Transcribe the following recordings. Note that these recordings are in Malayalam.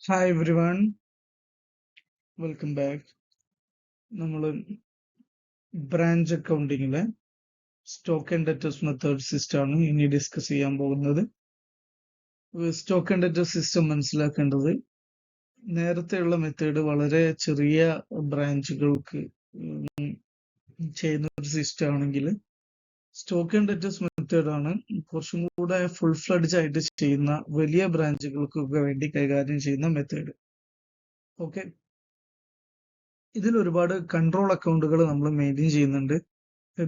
Hi everyone, welcome back. നമ്മൾ ബ്രാഞ്ച് അക്കൗണ്ടിങ്ങിലെ stock and debtors method system ആണ് ഇനി ഡിസ്കസ് ചെയ്യാൻ പോകുന്നത്. സ്റ്റോക്ക് ആൻഡ് ഡെറ്റോസ് സിസ്റ്റം മനസ്സിലാക്കേണ്ടത് നേരത്തെയുള്ള മെത്തേഡ് വളരെ ചെറിയ ബ്രാഞ്ചുകൾക്ക് ചെയ്യുന്ന ഒരു സിസ്റ്റം ആണെങ്കിൽ സ്റ്റോക്ക് ആൻഡ് ഡെറ്റോസ് മെത്തേഡ് ആണ് കുറച്ചും കൂടെ ഫുൾ ഫ്ലഡ്ജ് ആയിട്ട് ചെയ്യുന്ന വലിയ ബ്രാഞ്ചുകൾക്കൊക്കെ വേണ്ടി കൈകാര്യം ചെയ്യുന്ന മെത്തേഡ്. ഓക്കെ, ഇതിൽ ഒരുപാട് കൺട്രോൾ അക്കൗണ്ടുകൾ നമ്മൾ മെയിൻറ്റെയിൻ ചെയ്യുന്നുണ്ട്.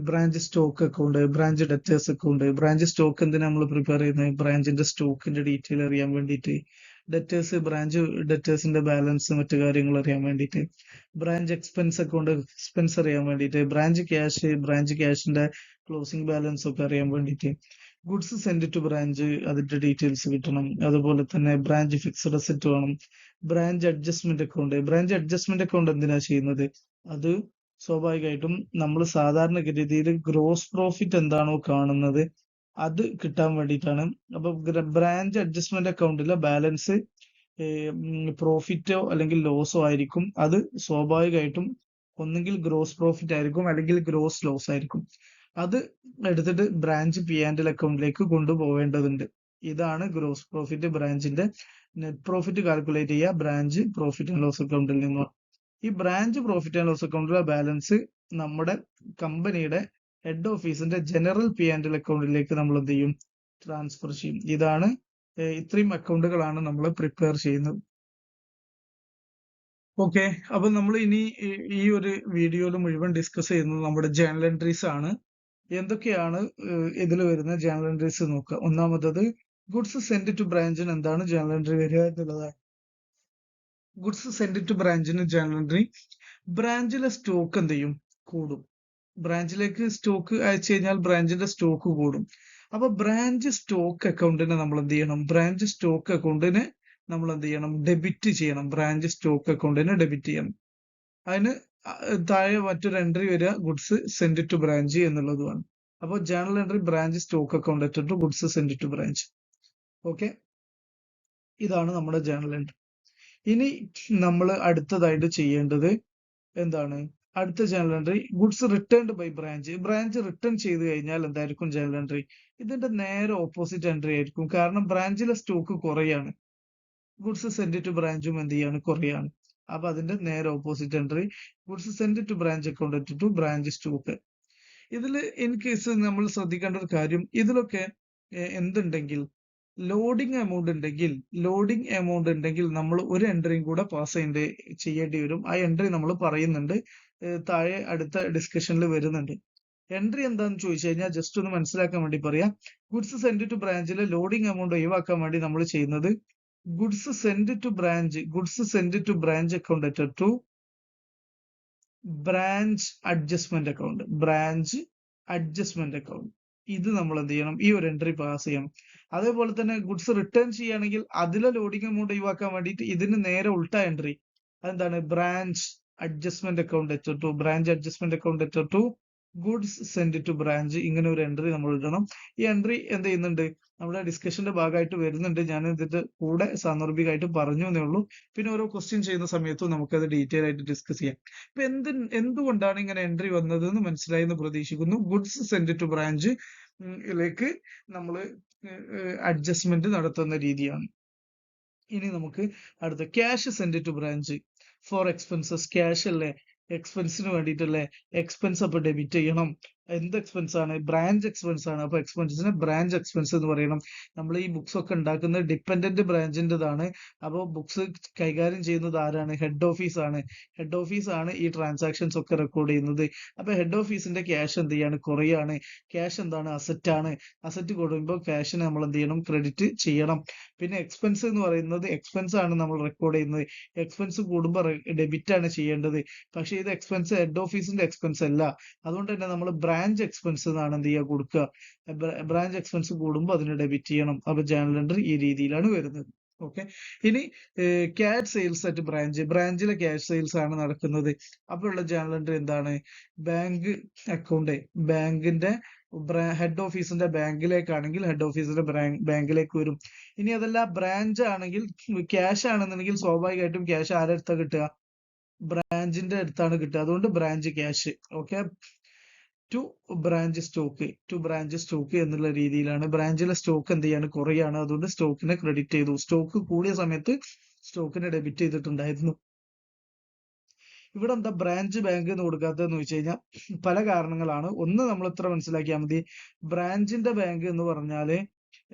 Branch stock account, branch debtors account. Branch stock എന്തിനാ നമ്മൾ പ്രിപ്പയർ ചെയ്യുന്നത്? ബ്രാഞ്ചിന്റെ സ്റ്റോക്കിന്റെ ഡീറ്റെയിൽ അറിയാൻ വേണ്ടിയിട്ട്. ഡെറ്റേഴ്സ്, ബ്രാഞ്ച് ഡെറ്റേഴ്സിന്റെ ബാലൻസ്, മറ്റു കാര്യങ്ങൾ അറിയാൻ വേണ്ടിയിട്ട്. ബ്രാഞ്ച് എക്സ്പെൻസ് അക്കൗണ്ട്, എക്സ്പെൻസ് അറിയാൻ വേണ്ടിയിട്ട്. ബ്രാഞ്ച് ക്യാഷിന്റെ ക്ലോസിംഗ് ബാലൻസ് ഒക്കെ അറിയാൻ വേണ്ടിയിട്ട്. ഗുഡ്സ് സെൻഡ് ടു ബ്രാഞ്ച്, അതിന്റെ ഡീറ്റെയിൽസ് കിട്ടണം. അതുപോലെ തന്നെ ബ്രാഞ്ച് ഫിക്സഡ് അസറ്റ് വേണം. ബ്രാഞ്ച് അഡ്ജസ്റ്റ്മെന്റ് അക്കൗണ്ട് എന്തിനാ ചെയ്യുന്നത്? അത് സ്വാഭാവികമായിട്ടും നമ്മൾ സാധാരണഗതിയിൽ ഗ്രോസ് പ്രോഫിറ്റ് എന്താണോ കാണുന്നത് അത് കിട്ടാൻ വേണ്ടിയിട്ടാണ്. അപ്പൊ ബ്രാഞ്ച് അഡ്ജസ്റ്റ്മെന്റ് അക്കൗണ്ടിലെ ബാലൻസ് പ്രോഫിറ്റോ അല്ലെങ്കിൽ ലോസോ ആയിരിക്കും. അത് സ്വാഭാവികമായിട്ടും ഒന്നുകിൽ ഗ്രോസ് പ്രോഫിറ്റ് ആയിരിക്കും അല്ലെങ്കിൽ ഗ്രോസ് ലോസ് ആയിരിക്കും. അത് എടുത്തിട്ട് ബ്രാഞ്ച് P&L അക്കൗണ്ടിലേക്ക് കൊണ്ടുപോവേണ്ടതുണ്ട്. ഇതാണ് ഗ്രോസ് പ്രോഫിറ്റ്. ബ്രാഞ്ചിന്റെ നെറ്റ് പ്രോഫിറ്റ് കാൽക്കുലേറ്റ് ചെയ്യുക ബ്രാഞ്ച് പ്രോഫിറ്റ് ആൻഡ് ലോസ് അക്കൗണ്ടിൽ നിന്ന്. ഈ ബ്രാഞ്ച് പ്രോഫിറ്റ് ആൻഡ് ലോസ് അക്കൗണ്ടിലെ ബാലൻസ് നമ്മുടെ കമ്പനിയുടെ ഹെഡ് ഓഫീസിന്റെ ജനറൽ P&L അക്കൗണ്ടിലേക്ക് നമ്മൾ എന്ത് ചെയ്യും? ട്രാൻസ്ഫർ ചെയ്യും. ഇതാണ് ഇത്രയും അക്കൗണ്ടുകളാണ് നമ്മൾ പ്രിപ്പയർ ചെയ്യുന്നത്. ഓക്കെ, അപ്പൊ നമ്മൾ ഇനി ഈ ഒരു വീഡിയോയിൽ മുഴുവൻ ഡിസ്കസ് ചെയ്യുന്നത് നമ്മുടെ ജേണൽ എൻട്രീസ് ആണ്. എന്തൊക്കെയാണ് ഇതിൽ വരുന്ന ജേണൽ എൻട്രീസ് നോക്കുക. ഒന്നാമത്തത് ഗുഡ്സ് സെൻഡ് ടു ബ്രാഞ്ചിന് എന്താണ് ജേണൽ എൻട്രി വരിക എന്നുള്ളതാണ്. ഗുഡ്സ് സെൻഡ് ടു ബ്രാഞ്ചിന് ജേണൽ എൻട്രി, ബ്രാഞ്ചിലെ സ്റ്റോക്ക് എന്ത് ചെയ്യും? കൂടും. ബ്രാഞ്ചിലേക്ക് സ്റ്റോക്ക് അയച്ചു കഴിഞ്ഞാൽ ബ്രാഞ്ചിന്റെ സ്റ്റോക്ക് കൂടും. അപ്പൊ ബ്രാഞ്ച് സ്റ്റോക്ക് അക്കൗണ്ടിനെ നമ്മൾ എന്ത് ചെയ്യണം? ബ്രാഞ്ച് സ്റ്റോക്ക് അക്കൗണ്ടിനെ നമ്മൾ എന്ത് ചെയ്യണം? ഡെബിറ്റ് ചെയ്യണം. ബ്രാഞ്ച് സ്റ്റോക്ക് അക്കൗണ്ടിനെ ഡെബിറ്റ് ചെയ്യണം. അതിന് താഴെ മറ്റൊരു എൻട്രി വരിക ഗുഡ്സ് സെൻഡ് ടു ബ്രാഞ്ച് എന്നുള്ളതുമാണ്. അപ്പോൾ journal entry branch stock account to goods send to branch. Okay, ഇതാണ് നമ്മുടെ ജേണൽ എൻട്രി. ഇനി നമ്മൾ അടുത്തതായിട്ട് ചെയ്യേണ്ടത് എന്താണ്? അടുത്ത journal entry goods returned by branch. Branch return ചെയ്ത് കഴിഞ്ഞാൽ എന്തായിരിക്കും ജേണൽ എൻട്രി? ഇതിന്റെ നേരെ ഓപ്പോസിറ്റ് എൻട്രി ആയിരിക്കും. കാരണം ബ്രാഞ്ചിലെ സ്റ്റോക്ക് കുറയാണ്, ഗുഡ്സ് സെൻഡ് ടു ബ്രാഞ്ചും എന്ത് ചെയ്യാണ്? കുറയാണ്. അപ്പൊ അതിന്റെ നേരെ opposite entry goods send to branch account to branch stock. ഇതിൽ ഇൻ കേസ് നമ്മൾ ശ്രദ്ധിക്കേണ്ട ഒരു കാര്യം, ഇതിലൊക്കെ എന്തുണ്ടെങ്കിൽ ലോഡിംഗ് എമൗണ്ട് ഉണ്ടെങ്കിൽ നമ്മൾ ഒരു എൻട്രിയും കൂടെ പാസ് ചെയ്യേണ്ടി വരും. ആ എൻട്രി നമ്മൾ പറയുന്നുണ്ട്, താഴെ അടുത്ത ഡിസ്കഷനിൽ വരുന്നുണ്ട്. എൻട്രി എന്താന്ന് ചോദിച്ചു കഴിഞ്ഞാൽ ജസ്റ്റ് ഒന്ന് മനസ്സിലാക്കാൻ വേണ്ടി പറയാം. ഗുഡ്സ് സെൻഡ് ടു ബ്രാഞ്ചിലെ ലോഡിംഗ് എമൗണ്ട് ഒഴിവാക്കാൻ വേണ്ടി നമ്മൾ ചെയ്യുന്നത് goods send to branch account to branch adjustment account. ഇത് നമ്മൾ എന്ത് ചെയ്യണം? ഈ ഒരു എൻട്രി പാസ് ചെയ്യണം. അതേപോലെ തന്നെ ഗുഡ്സ് റിട്ടേൺ ചെയ്യുകയാണെങ്കിൽ അതിലെ ലോഡിംഗ് എമൗണ്ട് ഒഴിവാക്കാൻ വേണ്ടിയിട്ട് ഇതിന് നേരെ ഉൾട്ട എൻട്രി, അതെന്താണ്? Branch adjustment account to goods send to branch. ഇങ്ങനെ ഒരു എൻട്രി നമ്മൾ ഇടണം. ഈ എൻട്രി എന്ത് ചെയ്യുന്നുണ്ട്? നമ്മുടെ ഡിസ്കഷന്റെ ഭാഗമായിട്ട് വരുന്നുണ്ട്. ഞാൻ ഇതിന്റെ കൂടെ സാന്ദർഭികമായിട്ട് പറഞ്ഞു എന്നേ ഉള്ളൂ. പിന്നെ ഓരോ ക്വസ്റ്റ്യൻ ചെയ്യുന്ന സമയത്തും നമുക്കത് ഡീറ്റെയിൽ ആയിട്ട് ഡിസ്കസ് ചെയ്യാം. ഇപ്പൊ എന്തുകൊണ്ടാണ് ഇങ്ങനെ എൻട്രി വന്നത് എന്ന് മനസ്സിലായി എന്ന് പ്രതീക്ഷിക്കുന്നു. ഗുഡ്സ് സെൻഡ് ടു ബ്രാഞ്ച് ലേക്ക് നമ്മൾ അഡ്ജസ്റ്റ്മെന്റ് നടത്തുന്ന രീതിയാണ്. ഇനി നമുക്ക് അടുത്ത cash send to branch for expenses. Cash അല്ലേ? എക്സ്പെൻസിന് വേണ്ടിയിട്ടല്ലേ? എക്സ്പെൻസ് അപ്പൊ ഡെബിറ്റ് ചെയ്യണം. എന്ത് എക്സ്പെൻസ് ആണ്? ബ്രാഞ്ച് എക്സ്പെൻസ് ആണ്. അപ്പൊ എക്സ്പെൻസിന് ബ്രാഞ്ച് എക്സ്പെൻസ് എന്ന് പറയണം. നമ്മൾ ഈ ബുക്സ് ഒക്കെ ഉണ്ടാക്കുന്നത് ഡിപ്പെൻഡന്റ് ബ്രാഞ്ചിൻ്റെതാണ്. അപ്പോൾ ബുക്സ് കൈകാര്യം ചെയ്യുന്നത് ആരാണ്? ഹെഡ് ഓഫീസ് ആണ് ഈ ട്രാൻസാക്ഷൻസ് ഒക്കെ റെക്കോർഡ് ചെയ്യുന്നത്. അപ്പൊ ഹെഡ് ഓഫീസിന്റെ ക്യാഷ് എന്ത് ചെയ്യാണ്? കുറയാണ്. ക്യാഷ് എന്താണ്? അസറ്റ് ആണ്. അസറ്റ് കൂടുമ്പോൾ ക്യാഷിന് നമ്മൾ എന്ത് ചെയ്യണം? ക്രെഡിറ്റ് ചെയ്യണം. പിന്നെ എക്സ്പെൻസ് എന്ന് പറയുന്നത് എക്സ്പെൻസ് ആണ് നമ്മൾ റെക്കോർഡ് ചെയ്യുന്നത്. എക്സ്പെൻസ് കൂടുമ്പോൾ ഡെബിറ്റ് ആണ് ചെയ്യേണ്ടത്. പക്ഷെ ഇത് എക്സ്പെൻസ് ഹെഡ് ഓഫീസിന്റെ എക്സ്പെൻസ് അല്ല. അതുകൊണ്ട് തന്നെ നമ്മൾ ബ്രാഞ്ച് എക്സ്പെൻസ് എന്നാണ് എന്ത് ചെയ്യുക? കൊടുക്കുക. ബ്രാഞ്ച് എക്സ്പെൻസ് കൂടുമ്പോൾ അതിന് ഡെബിറ്റ് ചെയ്യണം. അപ്പൊ ജേണൽ എൻട്രി ഈ രീതിയിലാണ് വരുന്നത്. ഓക്കെ, ഇനി ക്യാഷ് സെയിൽസ് അറ്റ് ബ്രാഞ്ചിലെ ക്യാഷ് സെയിൽസ് ആണ് നടക്കുന്നത്. അപ്പോൾ ഉള്ള ജേണൽ എൻട്രി എന്താണ്? ബാങ്കിന്റെ ഹെഡ് ഓഫീസിന്റെ ബാങ്കിലേക്കാണെങ്കിൽ ഹെഡ് ഓഫീസിന്റെ ബാങ്കിലേക്ക് വരും. ഇനി അതല്ല ബ്രാഞ്ച് ആണെങ്കിൽ ക്യാഷ് ആണെന്നുണ്ടെങ്കിൽ സ്വാഭാവികമായിട്ടും ക്യാഷ് ആരുടെ അടുത്താ കിട്ടുക? ബ്രാഞ്ചിന്റെ അടുത്താണ് കിട്ടുക. അതുകൊണ്ട് branch cash. Okay, to branch stock എന്നുള്ള രീതിയിലാണ്. ബ്രാഞ്ചിലെ സ്റ്റോക്ക് എന്ത് ചെയ്യാണ്? കുറയാണ്. അതുകൊണ്ട് സ്റ്റോക്കിനെ ക്രെഡിറ്റ് ചെയ്തു. സ്റ്റോക്ക് കൂടിയ സമയത്ത് സ്റ്റോക്കിനെ ഡെബിറ്റ് ചെയ്തിട്ടുണ്ടായിരുന്നു. ഇവിടെ എന്താ ബ്രാഞ്ച് ബാങ്ക് എന്ന് കൊടുക്കാത്തതെന്ന് വെച്ച് കഴിഞ്ഞാൽ പല കാരണങ്ങളാണ്. ഒന്ന് നമ്മൾ ഇത്ര മനസ്സിലാക്കിയാൽ മതി. ബ്രാഞ്ചിന്റെ ബാങ്ക് എന്ന് പറഞ്ഞാല്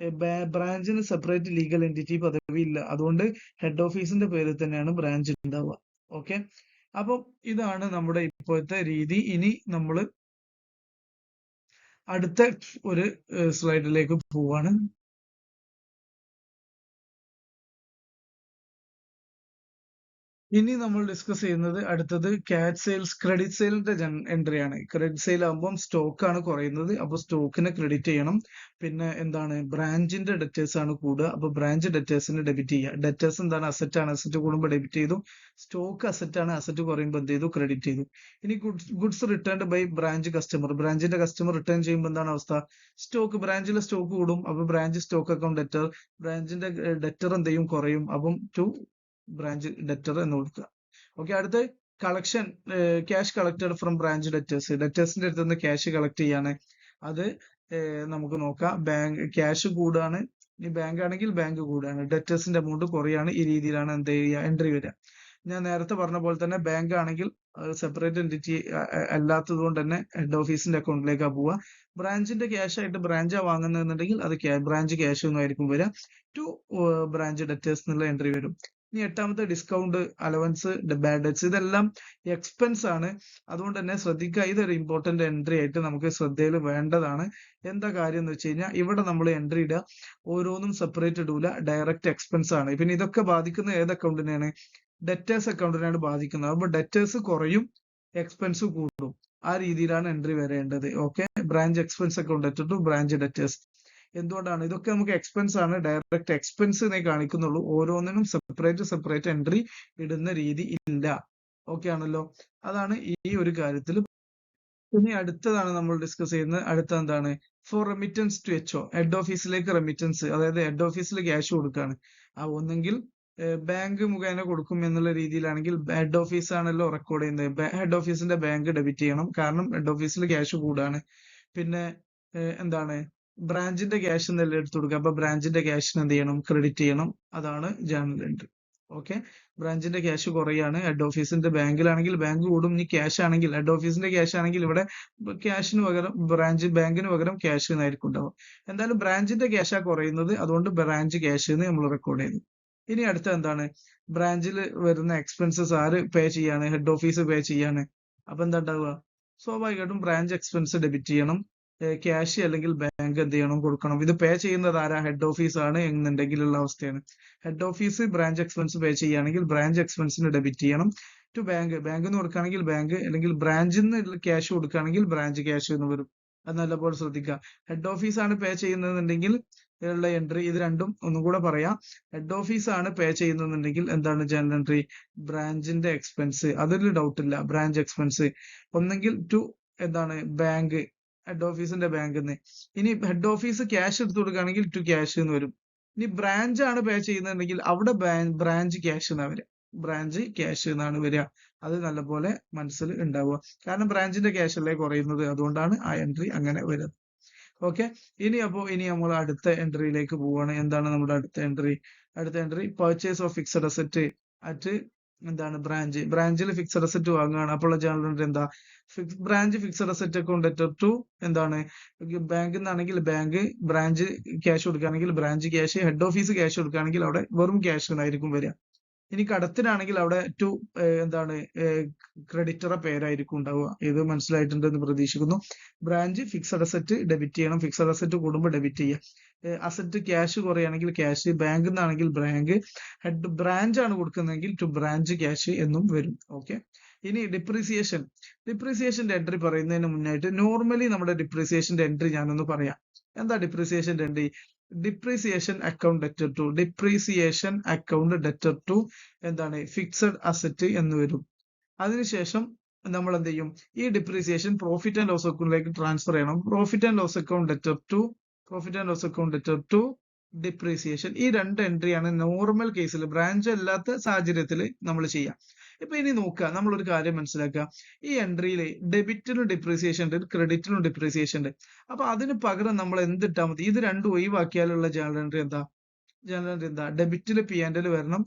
ബ്രാഞ്ചിന് സെപ്പറേറ്റ് ലീഗൽ എൻറ്റിറ്റി പദവി ഇല്ല. അതുകൊണ്ട് ഹെഡ് ഓഫീസിന്റെ പേരിൽ തന്നെയാണ് ബ്രാഞ്ച് ഉണ്ടാവുക. ഓക്കെ, അപ്പം ഇതാണ് നമ്മുടെ ഇപ്പോഴത്തെ രീതി. ഇനി നമ്മൾ അടുത്ത ഒരു സ്ലൈഡിലേക്ക് പോവാണ്. ഇനി നമ്മൾ ഡിസ്കസ് ചെയ്യുന്നത് അടുത്തത് ക്യാഷ് സെയിൽസ് ക്രെഡിറ്റ് സെയിലിന്റെ എൻട്രി ആണ്. ക്രെഡിറ്റ് സെയിൽ ആകുമ്പോൾ സ്റ്റോക്ക് ആണ് കുറയുന്നത്, അപ്പൊ സ്റ്റോക്കിനെ ക്രെഡിറ്റ് ചെയ്യണം. പിന്നെ എന്താണ് ബ്രാഞ്ചിന്റെ ഡെറ്റേഴ്സ് ആണ് കൂടുക, അപ്പൊ ബ്രാഞ്ച് ഡെറ്റേഴ്സിന് ഡെബിറ്റ് ചെയ്യുക. ഡെറ്റേഴ്സ് എന്താണ്? അസറ്റ് ആണ്. അസറ്റ് കൂടുമ്പോൾ ഡെബിറ്റ് ചെയ്തു. സ്റ്റോക്ക് അസറ്റ് ആണ്. അസറ്റ് കുറയുമ്പോൾ എന്ത് ചെയ്തു? ക്രെഡിറ്റ് ചെയ്തു. ഇനി goods returned by branch customer. ബ്രാഞ്ചിന്റെ കസ്റ്റമർ റിട്ടേൺ ചെയ്യുമ്പോൾ എന്താണ് അവസ്ഥ? സ്റ്റോക്ക്, ബ്രാഞ്ചിലെ സ്റ്റോക്ക് കൂടും. അപ്പൊ ബ്രാഞ്ച് സ്റ്റോക്ക് അക്കൗണ്ട് ഡെറ്റർ, ബ്രാഞ്ചിന്റെ ഡെറ്റർ എന്ത് ചെയ്യും? കുറയും. അപ്പം ടു ബ്രാഞ്ച് ഡെറ്റർ എന്ന് കൊടുക്കുക. ഓക്കെ, അടുത്ത് collection, cash collected from branch debtors. ഡെറ്റേഴ്സിന്റെ അടുത്ത് നിന്ന് ക്യാഷ് കളക്ട് ചെയ്യാണ്. അത് നമുക്ക് നോക്കാം. ബാങ്ക് ക്യാഷ് കൂടാണ്. ഈ ബാങ്ക് ആണെങ്കിൽ ബാങ്ക് കൂടാണ്. ഡെറ്റേഴ്സിന്റെ എമൗണ്ട് കുറയാണ്. ഈ രീതിയിലാണ് എന്ത് ചെയ്യുക? എൻട്രി വരിക. ഞാൻ നേരത്തെ പറഞ്ഞ പോലെ തന്നെ ബാങ്ക് ആണെങ്കിൽ സെപ്പറേറ്റ് എൻറ്റിറ്റി അല്ലാത്തത് കൊണ്ട് തന്നെ ഹെഡ് ഓഫീസിന്റെ അക്കൗണ്ടിലേക്കാണ് പോവുക. ബ്രാഞ്ചിന്റെ ക്യാഷ് ആയിട്ട് ബ്രാഞ്ചാ വാങ്ങുന്നതെന്നുണ്ടെങ്കിൽ അത് ബ്രാഞ്ച് ക്യാഷ് ഒന്നായിരിക്കും വരിക. ടു ബ്രാഞ്ച് ഡെറ്റേഴ്സ് എന്നുള്ള എൻട്രി വരും. ഇനി എട്ടാമത്തെ ഡിസ്കൗണ്ട്, അലവൻസ്, ബാഡ് ഡെറ്റ്സ്, ഇതെല്ലാം എക്സ്പെൻസ് ആണ്. അതുകൊണ്ട് തന്നെ ശ്രദ്ധിക്കുക. ഇതൊരു ഇമ്പോർട്ടന്റ് എൻട്രി ആയിട്ട് നമുക്ക് ശ്രദ്ധയിൽ വേണ്ടതാണ്. എന്താ കാര്യം എന്ന് വെച്ച് കഴിഞ്ഞാൽ ഇവിടെ നമ്മൾ എൻട്രി ഇടുക, ഓരോന്നും സെപ്പറേറ്റ് ഇടൂല, ഡയറക്റ്റ് എക്സ്പെൻസ് ആണ്. പിന്നെ ഇതൊക്കെ ബാധിക്കുന്ന ഏത് അക്കൗണ്ടിനെയാണ്? ഡെറ്റേഴ്സ് അക്കൗണ്ടിനാണ് ബാധിക്കുന്നത്. അപ്പൊ ഡെറ്റേഴ്സ് കുറയും, എക്സ്പെൻസ് കൂടും. ആ രീതിയിലാണ് എൻട്രി വരേണ്ടത്. Okay, branch expense account to branch debtors. എന്തുകൊണ്ടാണ്? ഇതൊക്കെ നമുക്ക് എക്സ്പെൻസ് ആണ്, ഡയറക്റ്റ് എക്സ്പെൻസ് എന്നേ കാണിക്കുന്നുള്ളൂ. ഓരോന്നിനും സെപ്പറേറ്റ് എൻട്രി ഇടുന്ന രീതി ഇല്ല. ഓക്കെ ആണല്ലോ? അതാണ് ഈ ഒരു കാര്യത്തിൽ. ഇനി അടുത്തതാണ് നമ്മൾ ഡിസ്കസ് ചെയ്യുന്നത്. അടുത്ത എന്താണ്? For remittance to HO, head ഓഫീസിലേക്ക് റെമിറ്റൻസ്, അതായത് ഹെഡ് ഓഫീസിൽ ക്യാഷ് കൊടുക്കുകയാണ്. ഒന്നെങ്കിൽ ബാങ്ക് മുഖേന കൊടുക്കും എന്നുള്ള രീതിയിലാണെങ്കിൽ ഹെഡ് ഓഫീസ് ആണല്ലോ റെക്കോർഡ് ചെയ്യുന്നത്. ഹെഡ് ഓഫീസിന്റെ ബാങ്ക് ഡെബിറ്റ് ചെയ്യണം, കാരണം ഹെഡ് ഓഫീസിൽ ക്യാഷ് കൂടാണ്. പിന്നെ എന്താണ്? ബ്രാഞ്ചിന്റെ ക്യാഷ് എന്നല്ല എടുത്തു കൊടുക്കുക, അപ്പൊ ബ്രാഞ്ചിന്റെ ക്യാഷിന് എന്ത് ചെയ്യണം? ക്രെഡിറ്റ് ചെയ്യണം. അതാണ് ജേണൽ എൻട്രി. ഓക്കെ, ബ്രാഞ്ചിന്റെ ക്യാഷ് കുറയാണ്. ഹെഡ് ഓഫീസിന്റെ ബാങ്കിലാണെങ്കിൽ ബാങ്ക് കൂടും. ഇനി ക്യാഷ് ആണെങ്കിൽ ഹെഡ് ഓഫീസിന്റെ ക്യാഷ് ആണെങ്കിൽ ഇവിടെ ക്യാഷിന് പകരം ബാങ്കിന് പകരം ക്യാഷ് എന്നായിരിക്കും ഉണ്ടാവും. എന്തായാലും ബ്രാഞ്ചിന്റെ ക്യാഷാ കുറയുന്നത്, അതുകൊണ്ട് ബ്രാഞ്ച് ക്യാഷ് എന്ന് നമ്മൾ റെക്കോർഡ് ചെയ്തു. ഇനി അടുത്ത എന്താണ്? ബ്രാഞ്ചിൽ വരുന്ന എക്സ്പെൻസസ് ആര് പേ ചെയ്യാണ്? ഹെഡ് ഓഫീസ് പേ ചെയ്യാണ്. അപ്പൊ എന്താ ഉണ്ടാവുക? സ്വാഭാവികമായിട്ടും ബ്രാഞ്ച് എക്സ്പെൻസ് ഡെബിറ്റ് ചെയ്യണം. ക്യാഷ് അല്ലെങ്കിൽ ബാങ്ക് എന്ത് ചെയ്യണം? കൊടുക്കണം. ഇത് പേ ചെയ്യുന്നത് ആരാ? ഹെഡ് ഓഫീസ് ആണ് എന്നുണ്ടെങ്കിലുള്ള അവസ്ഥയാണ്. ഹെഡ് ഓഫീസ് ബ്രാഞ്ച് എക്സ്പെൻസ് പേ ചെയ്യുകയാണെങ്കിൽ ബ്രാഞ്ച് എക്സ്പെൻസിന് ഡെബിറ്റ് ചെയ്യണം. ടു ബാങ്ക് എന്ന് കൊടുക്കുകയാണെങ്കിൽ ബാങ്ക്, അല്ലെങ്കിൽ ബ്രാഞ്ചിൽ നിന്ന് ക്യാഷ് കൊടുക്കുകയാണെങ്കിൽ ബ്രാഞ്ച് ക്യാഷ് എന്ന് വരും. അത് നല്ലപോലെ ശ്രദ്ധിക്കുക. ഹെഡ് ഓഫീസ് ആണ് പേ ചെയ്യുന്നതെന്നുണ്ടെങ്കിൽ ഉള്ള എൻട്രി ഇത് രണ്ടും ഒന്നും കൂടെ പറയാം. ഹെഡ് ഓഫീസ് ആണ് പേ ചെയ്യുന്നതെന്നുണ്ടെങ്കിൽ എന്താണ് ജേണൽ എൻട്രി? ബ്രാഞ്ചിന്റെ എക്സ്പെൻസ്. അതിൽ ഡൗട്ട് ഇല്ല, ബ്രാഞ്ച് എക്സ്പെൻസ്. ഒന്നെങ്കിൽ ടു എന്താണ്? ബാങ്ക്, ഹെഡ് ഓഫീസിന്റെ ബാങ്കിൽ നിന്ന്. ഇനി ഹെഡ് ഓഫീസ് ക്യാഷ് എടുത്തു കൊടുക്കുകയാണെങ്കിൽ ടു ക്യാഷ് എന്ന് വരും. ഇനി ബ്രാഞ്ച് ആണ് പേ ചെയ്യുന്നുണ്ടെങ്കിൽ അവിടെ ബ്രാഞ്ച് ക്യാഷ് എന്നാ വരിക. ബ്രാഞ്ച് ക്യാഷ് എന്നാണ് വരിക. അത് നല്ലപോലെ മനസ്സിൽ ഉണ്ടാവുക. കാരണം ബ്രാഞ്ചിന്റെ ക്യാഷ് അല്ലേ കുറയുന്നത്, അതുകൊണ്ടാണ് ആ എൻട്രി അങ്ങനെ വരുന്നത്. ഓക്കെ, ഇനി നമ്മൾ അടുത്ത എൻട്രിയിലേക്ക് പോവുകയാണ്. എന്താണ് നമ്മുടെ അടുത്ത entry? Purchase of fixed asset at എന്താണ്? ബ്രാഞ്ചിൽ ഫിക്സഡ് അസറ്റ് വാങ്ങുകയാണ്. അപ്പോൾ ജേണൽ എൻട്രി എന്താ? Branch fixed asset account to എന്താണ്? ബാങ്കിൽ നിന്നാണെങ്കിൽ ബാങ്ക്, ബ്രാഞ്ച് ക്യാഷ് കൊടുക്കുകയാണെങ്കിൽ branch cash, head office cash കൊടുക്കുകയാണെങ്കിൽ അവിടെ വെറും ക്യാഷ് എന്നായിരിക്കും വരിക. ഇനി കടത്തിനാണെങ്കിൽ അവിടെ ടു എന്താണ്? ക്രെഡിറ്ററെ പേരായിരിക്കും ഉണ്ടാവുക. ഇത് മനസ്സിലായിട്ടുണ്ടെന്ന് പ്രതീക്ഷിക്കുന്നു. ബ്രാഞ്ച് ഫിക്സഡ് അസറ്റ് ഡെബിറ്റ് ചെയ്യണം. ഫിക്സഡ് അസറ്റ് കൂടുമ്പോൾ ഡെബിറ്റ് ചെയ്യുക. അസറ്റ് ക്യാഷ് കുറയാണെങ്കിൽ ക്യാഷ്, ബാങ്കിൽ നിന്നാണെങ്കിൽ ബാങ്ക്, ഹെഡ് ബ്രാഞ്ച് ആണ് കൊടുക്കുന്നതെങ്കിൽ ടു ബ്രാഞ്ച് ക്യാഷ് എന്നും വരും. ഓക്കെ, ഇനി ഡിപ്രീസിയേഷന്റെ എൻട്രി പറയുന്നതിന് മുന്നായിട്ട് നോർമലി നമ്മുടെ ഡിപ്രീസിയേഷന്റെ എൻട്രി ഞാനൊന്ന് പറയാം. എന്താ ഡിപ്രീസിയേഷന്റെ എൻട്രി? ഡിപ്രീസിയേഷൻ അക്കൗണ്ട് ഡെറ്റർ ടു എന്താണ്? ഫിക്സഡ് അസറ്റ് എന്ന് വരും. അതിനുശേഷം നമ്മൾ എന്ത് ചെയ്യും, ഈ ഡിപ്രീസിയേഷൻ പ്രോഫിറ്റ് ആൻഡ് ലോസ് അക്കൗണ്ടിലേക്ക് ട്രാൻസ്ഫർ ചെയ്യണം. Profit and loss account debtor to depreciation. ഈ രണ്ട് എൻട്രിയാണ് നോർമൽ കേസിൽ, ബ്രാഞ്ച് അല്ലാത്ത സാഹചര്യത്തിൽ നമ്മൾ ചെയ്യാം. ഇപ്പൊ ഇനി നോക്കുക, നമ്മളൊരു കാര്യം മനസ്സിലാക്കുക, ഈ എൻട്രിയിൽ ഡെബിറ്റിനും ഡിപ്രീസിയേഷൻ ഉണ്ട്, ക്രെഡിറ്റിനും ഡിപ്രീസിയേഷൻ ഉണ്ട്. അപ്പൊ അതിന് പകരം നമ്മൾ എന്തിട്ടാ മതി, ഇത് രണ്ടും ഒഴിവാക്കിയാലുള്ള ജേണൽ എൻട്രി എന്താ, ഡെബിറ്റിൽ P&L വരണം,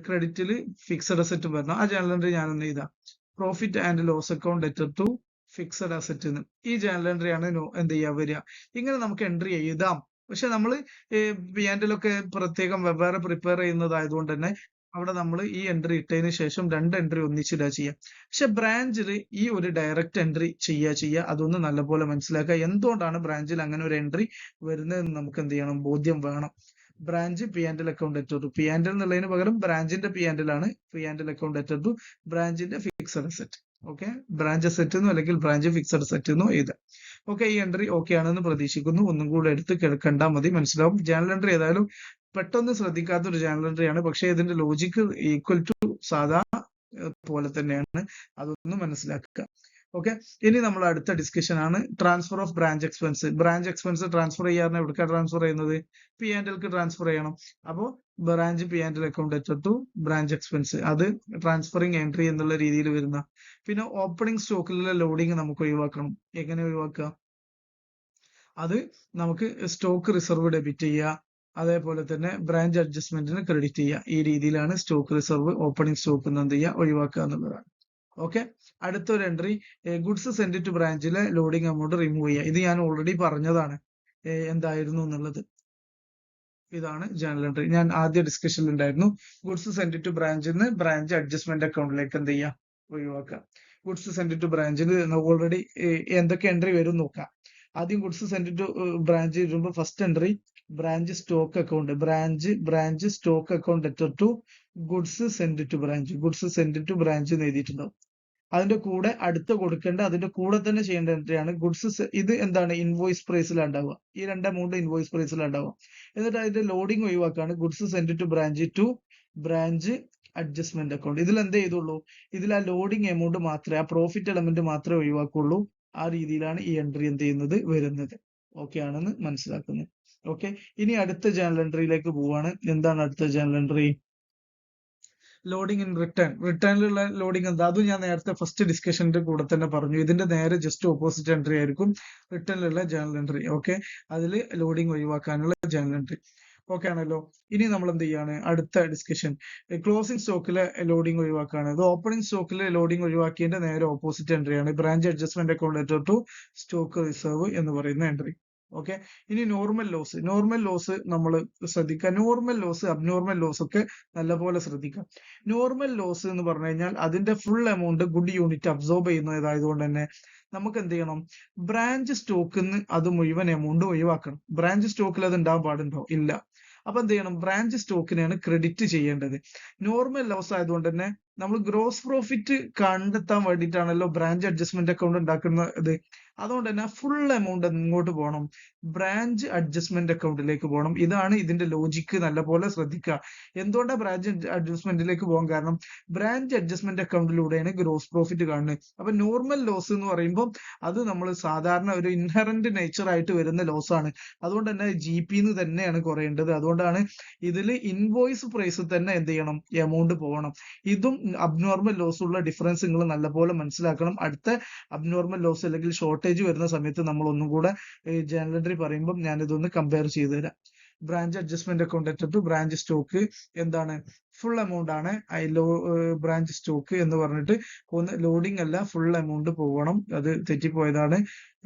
ക്രെഡിറ്റിൽ ഫിക്സഡ് അസറ്റ് വരണം. ആ ജേണൽ എൻട്രി ഞാനൊന്ന് എഴുതാം, profit and loss account debtor to fixed asset. ഈ ജേണൽ എൻട്രി ആണ് എന്ത് ചെയ്യാ വരിക. ഇങ്ങനെ നമുക്ക് എൻട്രി എഴുതാം. പക്ഷെ നമ്മൾ P&L ഒക്കെ പ്രത്യേകം വെവ്വേറെ പ്രിപ്പയർ ചെയ്യുന്നതായതുകൊണ്ട് തന്നെ അവിടെ നമ്മൾ ഈ എൻട്രി ഇട്ടതിന് ശേഷം രണ്ട് എൻട്രി ഒന്നിച്ചിടുക ചെയ്യാം. പക്ഷെ ബ്രാഞ്ചിൽ ഈ ഒരു ഡയറക്റ്റ് എൻട്രി ചെയ്യുക, അതൊന്ന് നല്ലപോലെ മനസ്സിലാക്കുക. എന്തുകൊണ്ടാണ് ബ്രാഞ്ചിൽ അങ്ങനെ ഒരു എൻട്രി വരുന്നതെന്ന് നമുക്ക് എന്ത് ചെയ്യണം, ബോധ്യം വേണം. Branch P&L account debtor to, P&L എന്നുള്ളതിന് പകരം ബ്രാഞ്ചിന്റെ P&L ആണ്, P&L അക്കൗണ്ട് ഡെറ്റർ ടു ബ്രാഞ്ചിന്റെ fixed asset. Okay, branch asset എന്നോ അല്ലെങ്കിൽ ബ്രാഞ്ച് ഫിക്സഡ് അസറ്റ് എന്നോ എഴുതാം. ഓക്കെ, ഈ എൻട്രി ഓക്കെ ആണെന്ന് പ്രതീക്ഷിക്കുന്നു. ഒന്നും കൂടെ എടുത്ത് കണ്ടാൽ മതി, മനസ്സിലാവും. ജേണൽ എൻട്രി ഏതായാലും പെട്ടെന്ന് ശ്രദ്ധിക്കാത്ത ഒരു ജേണൽ എൻട്രി ആണ്, പക്ഷെ ഇതിന്റെ ലോജിക്ക് ഈക്വൽ ടു സാധാ പോലെ തന്നെയാണ്, അതൊന്ന് മനസ്സിലാക്കുക. ഓക്കെ, ഇനി നമ്മൾ അടുത്ത ഡിസ്കഷൻ ആണ് transfer of branch expense. Branch expense transfer ചെയ്യാൻ എവിടേക്കാണ് ട്രാൻസ്ഫർ ചെയ്യുന്നത്, P&Lക്ക് ട്രാൻസ്ഫർ ചെയ്യണം. അപ്പോൾ branch P&L account debtor to branch expense, അത് ട്രാൻസ്ഫറിങ് എൻട്രി എന്നുള്ള രീതിയിൽ വരുന്ന. പിന്നെ ഓപ്പണിംഗ് സ്റ്റോക്കിലുള്ള ലോഡിങ് നമുക്ക് ഒഴിവാക്കണം. എങ്ങനെ ഒഴിവാക്കുക, അത് നമുക്ക് സ്റ്റോക്ക് റിസർവ് ഡെബിറ്റ് ചെയ്യുക, അതേപോലെ തന്നെ ബ്രാഞ്ച് അഡ്ജസ്റ്റ്മെന്റിന് ക്രെഡിറ്റ് ചെയ്യുക. ഈ രീതിയിലാണ് സ്റ്റോക്ക് റിസർവ് ഓപ്പണിംഗ് സ്റ്റോക്ക് എന്ത് ചെയ്യുക, ഒഴിവാക്കുക എന്നുള്ളതാണ്. ഓക്കെ, അടുത്തൊരു എൻട്രി ഗുഡ്സ് സെൻഡ് ടു ബ്രാഞ്ചിലെ ലോഡിംഗ് എമൗണ്ട് റിമൂവ് ചെയ്യുക. ഇത് ഞാൻ ഓൾറെഡി പറഞ്ഞതാണ് എന്തായിരുന്നു എന്നുള്ളത്. ഇതാണ് ജേണൽ എൻട്രി, ഞാൻ ആദ്യ ഡിസ്കഷനിൽ ഉണ്ടായിരുന്നു. ഗുഡ്സ് സെൻഡ് ടു ബ്രാഞ്ചിൽ നിന്ന് ബ്രാഞ്ച് അഡ്ജസ്റ്റ്മെന്റ് അക്കൗണ്ടിലേക്ക് എന്ത് ചെയ്യുക, ഒഴിവാക്കുക. ഗുഡ്സ് സെൻഡ് ടു ബ്രാഞ്ചിൽ ഓൾറെഡി എന്തൊക്കെ എൻട്രി വരും നോക്കാം. ആദ്യം ഗുഡ്സ് സെൻഡ് ടു ബ്രാഞ്ച് വരുമ്പോൾ first entry branch stock account, branch stock account debtor to goods send to branch എന്ന് എഴുതിയിട്ടുണ്ടാവും. അതിന്റെ കൂടെ അടുത്ത കൊടുക്കേണ്ട, അതിന്റെ കൂടെ തന്നെ ചെയ്യേണ്ട എൻട്രിയാണ് ഗുഡ്സ്. ഇത് എന്താണ്, ഇൻവോയ്സ് പ്രൈസിലാണ് ഉണ്ടാവുക. ഈ രണ്ട് എമൗണ്ട് ഇൻവോയ്സ് പ്രൈസിലാണ് ഉണ്ടാവുക. എന്നിട്ട് അതിന്റെ ലോഡിംഗ് ഒഴിവാക്കാണ് goods send to branch adjustment account. ഇതിൽ എന്ത് ചെയ്തുള്ളൂ, ഇതിൽ ആ ലോഡിംഗ് എമൗണ്ട് മാത്രമേ, ആ പ്രോഫിറ്റ് എലമെന്റ് മാത്രമേ ഒഴിവാക്കുള്ളൂ. ആ രീതിയിലാണ് ഈ എൻട്രി എന്ത് ചെയ്യുന്നത്, വരുന്നത്. ഓക്കെ ആണെന്ന് മനസ്സിലാക്കുന്നത്. ഓക്കെ, ഇനി അടുത്ത ജേണൽ എൻട്രിയിലേക്ക് പോവാണ്. എന്താണ് അടുത്ത ജേണൽ എൻട്രി, ലോഡിംഗ് ഇൻ റിട്ടേണിലുള്ള ലോഡിംഗ് എന്താ, അതും ഞാൻ നേരത്തെ ഫസ്റ്റ് ഡിസ്കഷന്റെ കൂടെ തന്നെ പറഞ്ഞു. ഇതിന്റെ നേരെ ജസ്റ്റ് ഓപ്പോസിറ്റ് എൻട്രി ആയിരിക്കും റിട്ടേണിലുള്ള ജേണൽ എൻട്രി. ഓക്കെ, അതിൽ ലോഡിംഗ് ഒഴിവാക്കാനുള്ള ജേണൽ എൻട്രി. ഓക്കെ ആണല്ലോ. ഇനി നമ്മൾ എന്ത് ചെയ്യാണ്, അടുത്ത ഡിസ്കഷൻ ക്ലോസിംഗ് സ്റ്റോക്കിലെ ലോഡിംഗ് ഒഴിവാക്കാണ്. ഇത് ഓപ്പണിംഗ് സ്റ്റോക്കിലെ ലോഡിംഗ് ഒഴിവാക്കിയതിന്റെ നേരെ ഓപ്പോസിറ്റ് എൻട്രിയാണ് branch adjustment account debtor to stock reserve എന്ന് പറയുന്ന എൻട്രി. ഓക്കെ, ഇനി നോർമൽ ലോസ് നമ്മൾ ശ്രദ്ധിക്കുക. നോർമൽ ലോസ്, അബ്നോർമൽ ലോസ് ഒക്കെ നല്ലപോലെ ശ്രദ്ധിക്കുക. നോർമൽ ലോസ് എന്ന് പറഞ്ഞു കഴിഞ്ഞാൽ അതിന്റെ full amount good unit absorb ചെയ്യുന്നതായതുകൊണ്ട് തന്നെ നമുക്ക് എന്ത് ചെയ്യണം, ബ്രാഞ്ച് സ്റ്റോക്കിൽ നിന്ന് അത് മുഴുവൻ എമൗണ്ട് ഒഴിവാക്കണം. ബ്രാഞ്ച് സ്റ്റോക്കിൽ അത് ഉണ്ടാവാൻ പാടുണ്ടോ, ഇല്ല. അപ്പൊ എന്ത് ചെയ്യണം, ബ്രാഞ്ച് സ്റ്റോക്കിനെയാണ് ക്രെഡിറ്റ് ചെയ്യേണ്ടത്. നോർമൽ ലോസ് ആയതുകൊണ്ട് തന്നെ നമ്മൾ ഗ്രോസ് പ്രോഫിറ്റ് കണ്ടെത്താൻ വേണ്ടിയിട്ടാണല്ലോ ബ്രാഞ്ച് അഡ്ജസ്റ്റ്മെന്റ് അക്കൗണ്ട് ഉണ്ടാക്കുന്നത്. അതുകൊണ്ട് തന്നെ ഫുൾ എമൗണ്ട് എങ്ങോട്ട് പോകണം, ബ്രാഞ്ച് അഡ്ജസ്റ്റ്മെന്റ് അക്കൗണ്ടിലേക്ക് പോകണം. ഇതാണ് ഇതിന്റെ ലോജിക്ക്, നല്ലപോലെ ശ്രദ്ധിക്കുക. എന്തുകൊണ്ടാണ് ബ്രാഞ്ച് അഡ്ജസ്റ്റ്മെന്റിലേക്ക് പോകാൻ കാരണം, ബ്രാഞ്ച് അഡ്ജസ്റ്റ്മെന്റ് അക്കൗണ്ടിലൂടെയാണ് ഗ്രോസ് പ്രോഫിറ്റ് കാണുന്നത്. അപ്പൊ നോർമൽ ലോസ് എന്ന് പറയുമ്പോൾ അത് നമ്മൾ സാധാരണ ഒരു ഇൻഹറന്റ് നേച്ചർ ആയിട്ട് വരുന്ന ലോസ് ആണ്. അതുകൊണ്ട് തന്നെ GP തന്നെയാണ് കുറയേണ്ടത്. അതുകൊണ്ടാണ് ഇതിൽ ഇൻവോയ്സ് പ്രൈസ് തന്നെ എന്ത് ചെയ്യണം, എമൗണ്ട് പോകണം. ഇതും അബ്നോർമൽ ലോസ് ഉള്ള ഡിഫറൻസ് നിങ്ങൾ നല്ലപോലെ മനസ്സിലാക്കണം. അടുത്ത അബ്നോർമൽ ലോസ് അല്ലെങ്കിൽ ഷോർട്ടേജ് വരുന്ന സമയത്ത് നമ്മൾ ഒന്നും കൂടെ ജേണൽ എൻട്രി പറയുമ്പോൾ ഞാൻ ഇതൊന്ന് കമ്പയർ ചെയ്തു തരാം. Branch adjustment account debtor to branch stock എന്താണ്, ഫുൾ എമൗണ്ട് ആണ്. ബ്രാഞ്ച് സ്റ്റോക്ക് എന്ന് പറഞ്ഞിട്ട് ഒന്ന് ലോഡിംഗ് അല്ല, ഫുൾ എമൗണ്ട് പോകണം. അത് തെറ്റിപ്പോയതാണ്,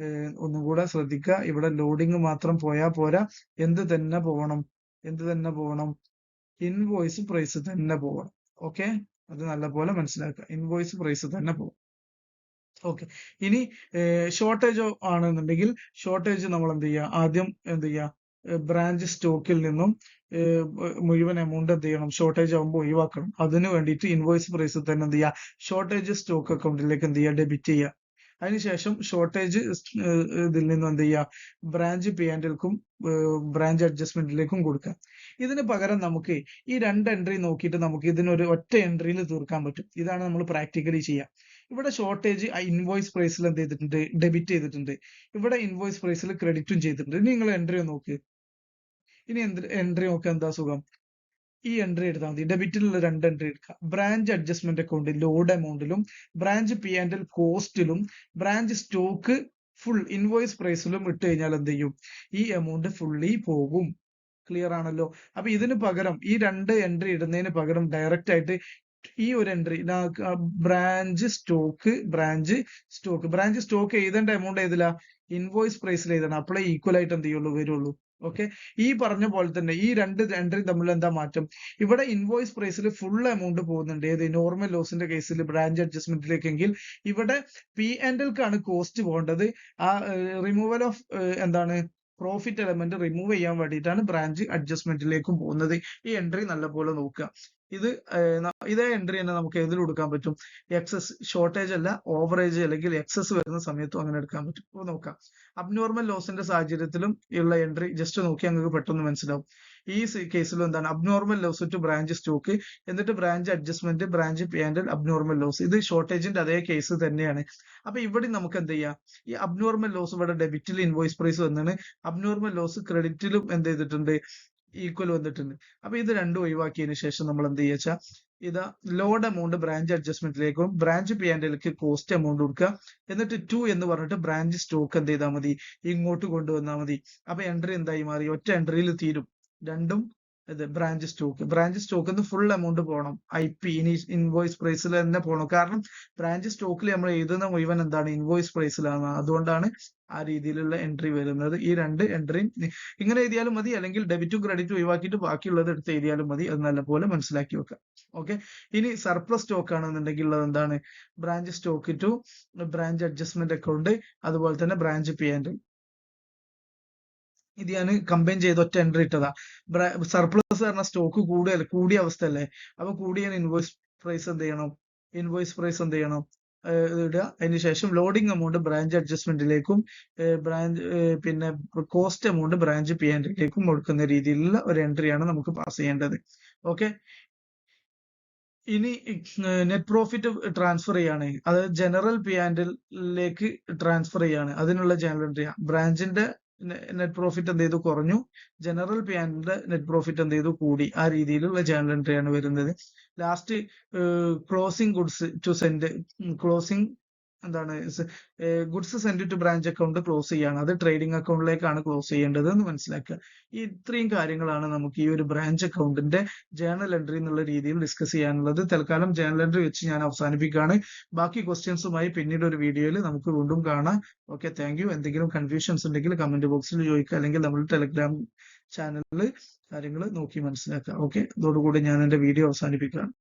ഒന്നും കൂടെ ശ്രദ്ധിക്കുക. ഇവിടെ ലോഡിംഗ് മാത്രം പോയാൽ പോരാ, എന്ത് തന്നെ പോകണം, ഇൻവോയ്സ് പ്രൈസ് തന്നെ പോകണം. ഓക്കെ, അത് നല്ലപോലെ മനസ്സിലാക്കുക, ഇൻവോയ്സ് പ്രൈസ് തന്നെ പോകും. ഓക്കെ, ഇനി ഷോർട്ടേജ് ആണെന്നുണ്ടെങ്കിൽ ഷോർട്ടേജ് നമ്മൾ എന്ത് ചെയ്യുക, ആദ്യം എന്ത് ചെയ്യുക, ബ്രാഞ്ച് സ്റ്റോക്കിൽ നിന്നും മുഴുവൻ എമൗണ്ട് എന്ത് ചെയ്യണം, ഷോർട്ടേജ് ആകുമ്പോൾ ഒഴിവാക്കണം. അതിന് വേണ്ടിയിട്ട് ഇൻവോയ്സ് പ്രൈസ് തന്നെ എന്ത് ചെയ്യുക, ഷോർട്ടേജ് സ്റ്റോക്ക് അക്കൗണ്ടിലേക്ക് എന്ത് ചെയ്യുക, ഡെബിറ്റ് ചെയ്യുക. അതിനുശേഷം ഷോർട്ടേജ് ഇതിൽ നിന്നും എന്ത് ചെയ്യുക, ബ്രാഞ്ച് P&Lക്കും ബ്രാഞ്ച് അഡ്ജസ്റ്റ്മെന്റിലേക്കും കൊടുക്കാം. ഇതിന് പകരം നമുക്ക് ഈ രണ്ട് എൻട്രി നോക്കിയിട്ട് നമുക്ക് ഇതിനൊരു ഒറ്റ എൻട്രിയിൽ തീർക്കാൻ പറ്റും. ഇതാണ് നമ്മൾ പ്രാക്ടിക്കലി ചെയ്യുക. ഇവിടെ ഷോർട്ടേജ് ഇൻവോയ്സ് പ്രൈസിൽ എന്ത് ചെയ്തിട്ടുണ്ട്, ഡെബിറ്റ് ചെയ്തിട്ടുണ്ട്. ഇവിടെ ഇൻവോയ്സ് പ്രൈസിൽ ക്രെഡിറ്റും ചെയ്തിട്ടുണ്ട്. ഇനി നിങ്ങൾ എൻട്രി നോക്ക്. ഇനി എൻട്രി നോക്കുക, എന്താ സുഖം, ഈ എൻട്രി എടുത്താൽ മതി. ഡെബിറ്റിലുള്ള 2 എൻട്രി എടുക്കുക. ബ്രാഞ്ച് അഡ്ജസ്റ്റ്മെന്റ് അക്കൗണ്ട് ലോഡ് എമൗണ്ടിലും ബ്രാഞ്ച് P&L കോസ്റ്റിലും ബ്രാഞ്ച് സ്റ്റോക്ക് ഫുൾ ഇൻവോയ്സ് പ്രൈസിലും ഇട്ട് കഴിഞ്ഞാൽ എന്ത് ചെയ്യും, ഈ എമൗണ്ട് ഫുള്ളി പോകും. ക്ലിയർ ആണല്ലോ. അപ്പൊ ഇതിന് പകരം ഈ 2 എൻട്രി ഇടുന്നതിന് പകരം ഡയറക്റ്റ് ആയിട്ട് ഈ ഒരു എൻട്രി ബ്രാഞ്ച് സ്റ്റോക്ക് എഴുതേണ്ട എമൗണ്ട് ഏതിലാ, ഇൻവോയ്സ് പ്രൈസിൽ എഴുതണം. അപ്പോഴേ ഈക്വൽ ആയിട്ട് എന്ത് ചെയ്യുള്ളൂ, വരുള്ളൂ. ഓക്കെ, ഈ പറഞ്ഞ പോലെ തന്നെ ഈ 2 എൻട്രി തമ്മിൽ എന്താ മാറ്റം, ഇവിടെ ഇൻവോയ്സ് പ്രൈസിൽ ഫുൾ എമൗണ്ട് പോകുന്നുണ്ട്. ഏത് നോർമൽ ലോസിന്റെ കേസിൽ ബ്രാഞ്ച് അഡ്ജസ്റ്റ്മെന്റിലേക്കെങ്കിൽ ഇവിടെ P&Lക്കാണ് കോസ്റ്റ് പോകേണ്ടത്. ആ റിമൂവൽ ഓഫ് എന്താണ് പ്രോഫിറ്റ് എലമെന്റ് റിമൂവ് ചെയ്യാൻ വേണ്ടിയിട്ടാണ് ബ്രാഞ്ച് അഡ്ജസ്റ്റ്മെന്റിലേക്കും പോകുന്നത്. ഈ എൻട്രി നല്ലപോലെ നോക്കുക. ഇതേ എൻട്രി തന്നെ നമുക്ക് ഏതിൽ കൊടുക്കാൻ പറ്റും, എക്സസ് ഷോർട്ടേജ് അല്ല ഓവറേജ് അല്ലെങ്കിൽ എക്സസ് വരുന്ന സമയത്തും അങ്ങനെ എടുക്കാൻ പറ്റും. അപ്പൊ നോക്കാം, അബ്നോർമൽ ലോസിന്റെ സാഹചര്യത്തിലും ഉള്ള എൻട്രി ജസ്റ്റ് നോക്കി നിങ്ങൾക്ക് പെട്ടെന്ന് മനസ്സിലാവും. ഈ കേസിലും എന്താണ്, abnormal loss to branch stock, എന്നിട്ട് branch adjustment, branch P&L, abnormal loss. ഇത് ഷോർട്ടേജിന്റെ അതേ കേസ് തന്നെയാണ്. അപ്പൊ ഇവിടെ നമുക്ക് എന്ത് ചെയ്യാം, ഈ അബ്നോർമൽ ലോസ് ഇവിടെ ഡെബിറ്റിൽ ഇൻവോയ്സ് പ്രൈസ് വന്നാണ്, അബ്നോർമൽ ലോസ് ക്രെഡിറ്റിലും എന്ത് ചെയ്തിട്ടുണ്ട്, ഈക്വൽ വന്നിട്ടുണ്ട്. അപ്പൊ ഇത് രണ്ടും ഒഴിവാക്കിയതിന് ശേഷം നമ്മൾ എന്ത് ചെയ്യുക, ഇതാ ലോഡ് എമൗണ്ട് ബ്രാഞ്ച് അഡ്ജസ്റ്റ്മെന്റിലേക്കും ബ്രാഞ്ച് P&Lക്ക് കോസ്റ്റ് എമൗണ്ട് കൊടുക്കുക. എന്നിട്ട് 2 എന്ന് പറഞ്ഞിട്ട് ബ്രാഞ്ച് സ്റ്റോക്ക് എന്ത് ചെയ്താൽ മതി, ഇങ്ങോട്ട് കൊണ്ടുവന്നാൽ മതി. അപ്പൊ എൻട്രി എന്തായി മാറി, ഒറ്റ എൻട്രിയിൽ തീരും. രണ്ടും ബ്രാഞ്ച് സ്റ്റോക്ക് ഫുൾ എമൗണ്ട് പോകണം. ഇനി ഇൻവോയ്സ് പ്രൈസിൽ തന്നെ പോകണം. കാരണം ബ്രാഞ്ച് സ്റ്റോക്കിൽ നമ്മൾ എഴുതുന്ന മുഴുവൻ എന്താണ്, ഇൻവോയ്സ് പ്രൈസിലാണ്. അതുകൊണ്ടാണ് ആ രീതിയിലുള്ള എൻട്രി വരുന്നത്. ഈ 2 എൻട്രി ഇങ്ങനെ എഴുതിയാലും മതി, അല്ലെങ്കിൽ ഡെബിറ്റും ക്രെഡിറ്റും ഒഴിവാക്കിയിട്ട് ബാക്കിയുള്ളത് എടുത്ത് എഴുതിയാലും മതി. അത് നല്ലപോലെ മനസ്സിലാക്കി വെക്കാം. ഓക്കെ, ഇനി സർപ്ലസ് സ്റ്റോക്ക് ആണെന്നുണ്ടെങ്കിൽ ഉള്ളത് എന്താണ്, branch stock to branch adjustment account, അതുപോലെ തന്നെ ബ്രാഞ്ച് P&L. ഇത് ഞാൻ കമ്പൈൻ ചെയ്ത് ഒറ്റ എൻട്രി ഇട്ടതാ. സർപ്ലസ് പറഞ്ഞ സ്റ്റോക്ക് കൂടിയ അവസ്ഥ അല്ലേ. അപ്പൊ കൂടിയ ഇൻവോയ്സ് പ്രൈസ് എന്ത് ചെയ്യണം, ഇടുക. അതിനുശേഷം ലോഡിംഗ് എമൗണ്ട് ബ്രാഞ്ച് അഡ്ജസ്റ്റ്മെന്റിലേക്കും പിന്നെ കോസ്റ്റ് എമൗണ്ട് ബ്രാഞ്ച് P&Lലേക്കും കൊടുക്കുന്ന രീതിയിലുള്ള ഒരു എൻട്രിയാണ് നമുക്ക് പാസ് ചെയ്യേണ്ടത്. ഓക്കെ, ഇനി നെറ്റ് പ്രോഫിറ്റ് ട്രാൻസ്ഫർ ചെയ്യാണ്, അതായത് ജനറൽ P&Lലേക്ക് ട്രാൻസ്ഫർ ചെയ്യാണ്. അതിനുള്ള ജനറൽ എൻട്രി, ബ്രാഞ്ചിന്റെ നെറ്റ് പ്രോഫിറ്റ് എന്ത് ചെയ്തു, കുറഞ്ഞു. ജനറൽ P&Lന്റെ നെറ്റ് പ്രോഫിറ്റ് എന്ത് ചെയ്തു, കൂടി. ആ രീതിയിലുള്ള ജനറൽ എൻട്രി ആണ് വരുന്നത്. Last closing goods to send, closing എന്താണ്, goods send to branch account close ചെയ്യാണ്. അത് ട്രേഡിംഗ് അക്കൗണ്ടിലേക്കാണ് ക്ലോസ് ചെയ്യേണ്ടത് എന്ന് മനസ്സിലാക്കുക. ഈ ഇത്രയും കാര്യങ്ങളാണ് നമുക്ക് ഈ ഒരു ബ്രാഞ്ച് അക്കൗണ്ടിന്റെ ജേണൽ എൻട്രി എന്നുള്ള രീതിയിൽ ഡിസ്കസ് ചെയ്യാനുള്ളത്. തൽക്കാലം ജേണൽ എൻട്രി വെച്ച് ഞാൻ അവസാനിപ്പിക്കുകയാണ്. ബാക്കി ക്വസ്റ്റ്യൻസുമായി പിന്നീട് ഒരു വീഡിയോയിൽ നമുക്ക് വീണ്ടും കാണാം. Okay, thank you. എന്തെങ്കിലും കൺഫ്യൂഷൻസ് ഉണ്ടെങ്കിൽ കമന്റ് ബോക്സിൽ ചോദിക്കുക, അല്ലെങ്കിൽ നമ്മുടെ ടെലഗ്രാം ചാനലിൽ കാര്യങ്ങൾ നോക്കി മനസ്സിലാക്കുക. ഓക്കെ, അതോടുകൂടി ഞാൻ എന്റെ വീഡിയോ അവസാനിപ്പിക്കുകയാണ്.